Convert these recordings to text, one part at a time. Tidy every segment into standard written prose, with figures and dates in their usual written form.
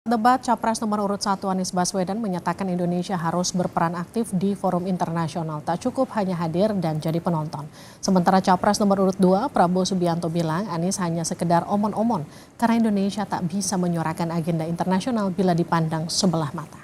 Debat Capres nomor urut 1 Anies Baswedan menyatakan Indonesia harus berperan aktif di forum internasional. Tak cukup hanya hadir dan jadi penonton. Sementara Capres nomor urut 2 Prabowo Subianto bilang Anies hanya sekedar omon-omon karena Indonesia tak bisa menyuarakan agenda internasional bila dipandang sebelah mata.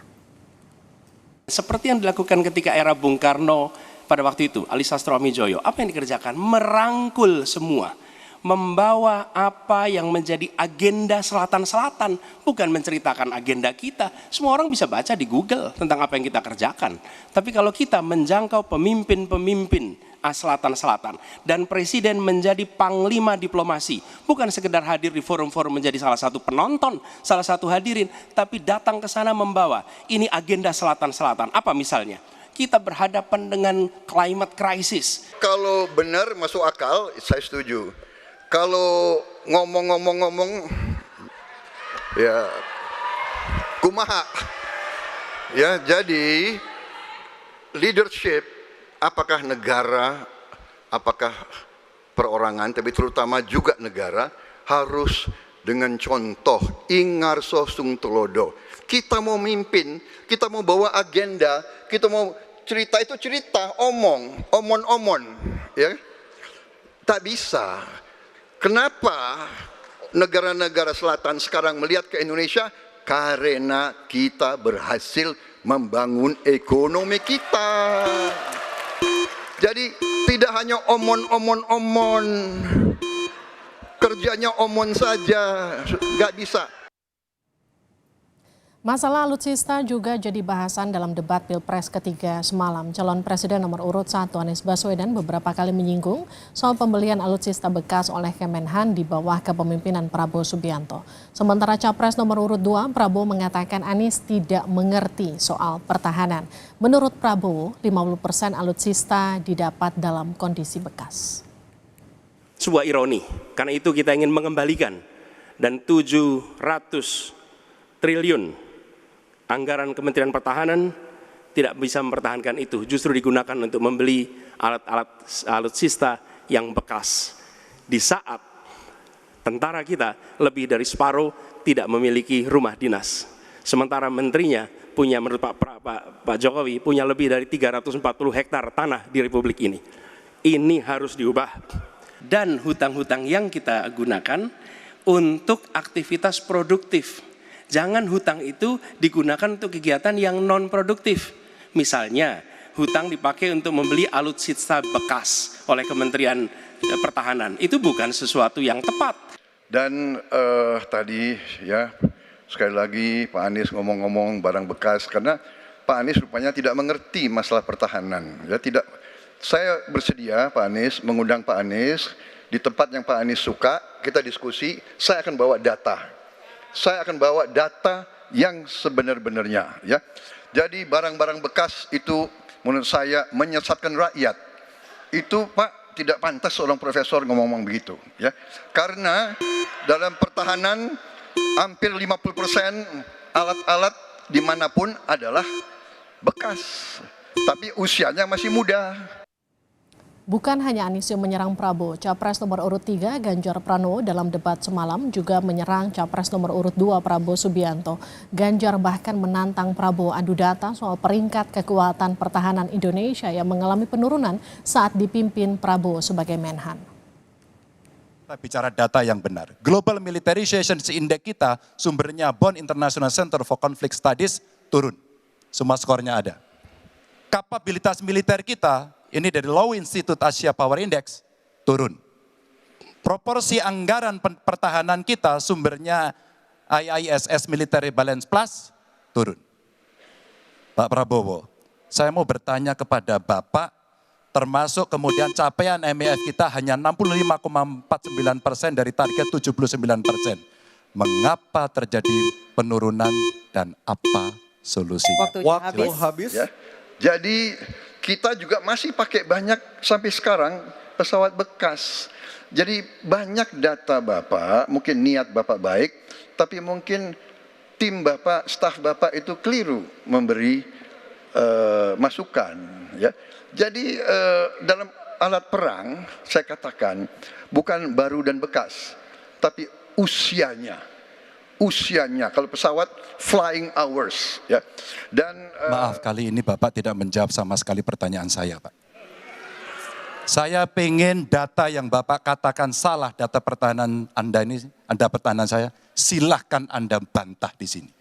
Seperti yang dilakukan ketika era Bung Karno pada waktu itu, Ali Sastroamidjojo, apa yang dikerjakan? Merangkul semua. Membawa apa yang menjadi agenda selatan-selatan, bukan menceritakan agenda kita. Semua orang bisa baca di Google tentang apa yang kita kerjakan. Tapi kalau kita menjangkau pemimpin-pemimpin selatan-selatan dan presiden menjadi panglima diplomasi, bukan sekedar hadir di forum-forum menjadi salah satu penonton, salah satu hadirin, tapi datang ke sana membawa ini agenda selatan-selatan. Apa misalnya? Kita berhadapan dengan climate crisis. Kalau benar masuk akal, saya setuju. Kalau ngomong-ngomong, ya kumaha. Ya, jadi leadership, apakah negara, apakah perorangan, tapi terutama juga negara, harus dengan contoh, ingarso sung tulodo. Kita mau mimpin, kita mau bawa agenda, kita mau cerita itu cerita, omon-omon, ya. Tak bisa. Kenapa negara-negara selatan sekarang melihat ke Indonesia? Karena kita berhasil membangun ekonomi kita. Jadi tidak hanya omon-omon, kerjanya omon saja, nggak bisa. Masalah alutsista juga jadi bahasan dalam debat Pilpres ketiga semalam. Calon Presiden nomor urut 1 Anies Baswedan beberapa kali menyinggung soal pembelian alutsista bekas oleh Kemenhan di bawah kepemimpinan Prabowo Subianto. Sementara Capres nomor urut 2 Prabowo mengatakan Anies tidak mengerti soal pertahanan. Menurut Prabowo, 50% alutsista didapat dalam kondisi bekas. Sebuah ironi, karena itu kita ingin mengembalikan dan 700 triliun anggaran Kementerian Pertahanan tidak bisa mempertahankan itu, justru digunakan untuk membeli alat-alat alutsista yang bekas. Di saat tentara kita lebih dari separuh tidak memiliki rumah dinas. Sementara menterinya punya, menurut Pak Jokowi, punya lebih dari 340 hektar tanah di Republik ini. Ini harus diubah. Dan hutang-hutang yang kita gunakan untuk aktivitas produktif. Jangan hutang itu digunakan untuk kegiatan yang non produktif. Misalnya, hutang dipakai untuk membeli alutsista bekas oleh Kementerian Pertahanan. Itu bukan sesuatu yang tepat. Dan tadi ya sekali lagi Pak Anies ngomong-ngomong barang bekas karena Pak Anies rupanya tidak mengerti masalah pertahanan. Ya tidak. Saya bersedia Pak Anies mengundang Pak Anies di tempat yang Pak Anies suka, kita diskusi. Saya akan bawa data. Saya akan bawa data yang sebenar-benarnya, ya. Jadi barang-barang bekas itu menurut saya menyesatkan rakyat. Itu Pak tidak pantas seorang profesor ngomong-ngomong begitu, ya. Karena dalam pertahanan hampir 50% alat-alat dimanapun adalah bekas, tapi usianya masih muda. Bukan hanya Anies yang menyerang Prabowo, Capres nomor urut 3 Ganjar Pranowo dalam debat semalam juga menyerang Capres nomor urut 2 Prabowo Subianto. Ganjar bahkan menantang Prabowo adu data soal peringkat kekuatan pertahanan Indonesia yang mengalami penurunan saat dipimpin Prabowo sebagai Menhan. Kita bicara data yang benar. Global Militarization Index kita sumbernya Bonn International Center for Conflict Studies turun. Semua skornya ada. Kapabilitas militer kita ini dari Law Institute Asia Power Index turun. Proporsi anggaran pertahanan kita sumbernya IISS Military Balance Plus turun. Pak Prabowo, saya mau bertanya kepada Bapak, termasuk kemudian capaian MEF kita hanya 65,49% dari target 79%. Mengapa terjadi penurunan dan apa solusinya? Waktu habis. Ya. Jadi kita juga masih pakai banyak sampai sekarang pesawat bekas. Jadi banyak data Bapak, mungkin niat Bapak baik, tapi mungkin tim Bapak, staf Bapak itu keliru memberi masukan. Ya. Jadi dalam alat perang, saya katakan bukan baru dan bekas, tapi usianya. usianya. Kalau pesawat flying hours, ya. Dan Maaf, kali ini Bapak tidak menjawab sama sekali pertanyaan saya, Pak. Saya pengen data yang Bapak katakan salah, data pertahanan Anda ini, Anda pertahanan saya, silahkan Anda bantah di sini.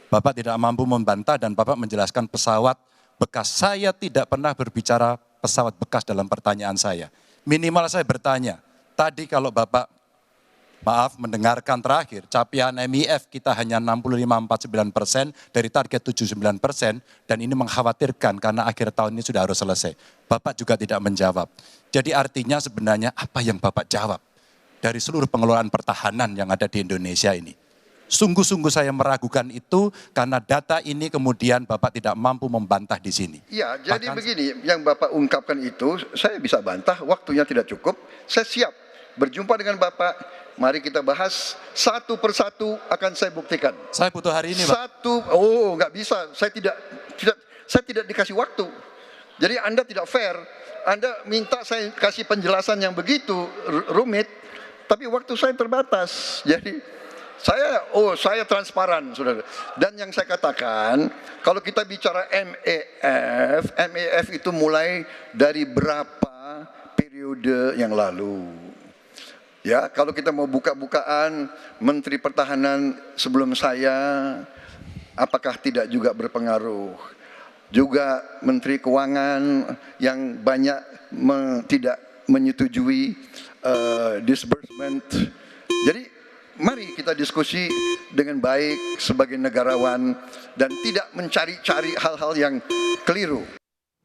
Bapak tidak mampu membantah dan Bapak menjelaskan pesawat bekas. Saya tidak pernah berbicara pesawat bekas dalam pertanyaan saya. Minimal saya bertanya, tadi kalau Bapak, maaf, mendengarkan terakhir, capaian MIF kita hanya 65-49% dari target 79%, dan ini mengkhawatirkan karena akhir tahun ini sudah harus selesai. Bapak juga tidak menjawab. Jadi artinya sebenarnya apa yang Bapak jawab dari seluruh pengelolaan pertahanan yang ada di Indonesia ini? Sungguh-sungguh saya meragukan itu karena data ini kemudian Bapak tidak mampu membantah di sini. ya, jadi begini, yang Bapak ungkapkan itu saya bisa bantah, waktunya tidak cukup. Saya siap berjumpa dengan Bapak. Mari kita bahas satu persatu, akan saya buktikan. Saya butuh hari ini, Pak. Nggak bisa. Saya tidak dikasih waktu. Jadi Anda tidak fair. Anda minta saya kasih penjelasan yang begitu rumit, tapi waktu saya terbatas. Jadi saya transparan, saudara. Dan yang saya katakan, kalau kita bicara MEF itu mulai dari berapa periode yang lalu. Ya, kalau kita mau buka-bukaan Menteri Pertahanan sebelum saya, apakah tidak juga berpengaruh? Juga Menteri Keuangan yang banyak tidak menyetujui disbursement. Jadi mari kita diskusi dengan baik sebagai negarawan dan tidak mencari-cari hal-hal yang keliru.